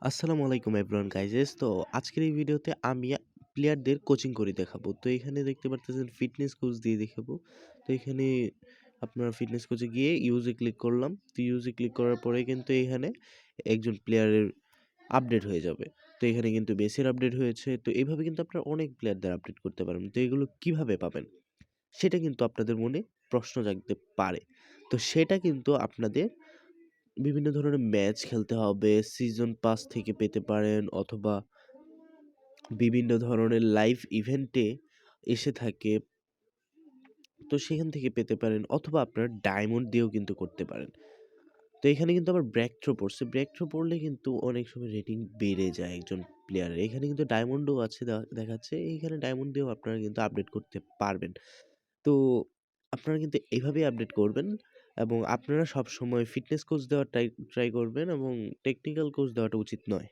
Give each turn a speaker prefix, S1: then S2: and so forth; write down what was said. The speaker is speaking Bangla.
S1: আসসালামু আলাইকুম এভরিওয়ান গাইজেস। তো আজকের এই ভিডিওতে আমি প্লেয়ারদের কোচিং করে দেখাবো। তো এখানে দেখতে পারতেছেন ফিটনেস কোচ দিয়ে দেখাবো। তো এখানে আপনারা ফিটনেস কোচে গিয়ে ইউজে ক্লিক করলাম। তো ইউজে ক্লিক করার পরে কিন্তু এখানে একজন প্লেয়ারের আপডেট হয়ে যাবে। তো এখানে কিন্তু বেসের আপডেট হয়েছে। তো এইভাবে কিন্তু আপনারা অনেক প্লেয়ারদের আপডেট করতে পারবেন। তো এগুলো কিভাবে পাবেন? সেটা কিন্তু আপনাদের মনে প্রশ্ন জাগতে পারে। তো সেটা কিন্তু আপনাদের বিভিন্ন ধরনের ম্যাচ খেলতে হবে, সিজন পাস থেকে পেতে পারেন অথবা বিভিন্ন ধরনের লাইভ ইভেন্টে এসে থাকে। তো সেখান থেকে পেতে পারেন অথবা আপনার ডায়মন্ড দিয়েও কিন্তু করতে পারেন। তো এখানে কিন্তু আবার ব্রেক থ্রো পড়ছে। ব্রেক থ্রো পড়লে কিন্তু অনেক সময় রেটিং বেড়ে যায় একজন প্লেয়ারের। এখানে কিন্তু ডায়মন্ডও আছে দেখাচ্ছে। এইখানে ডায়মন্ড দিয়েও আপনারা কিন্তু আপডেট করতে পারবেন। তো আপনারা কিন্তু এভাবেই আপডেট করবেন এবং আপনারা সবসময় ফিটনেস কোচ দেওয়ার ট্রাই ট্রাই করবেন এবং টেকনিক্যাল কোচ দেওয়াটা উচিত নয়।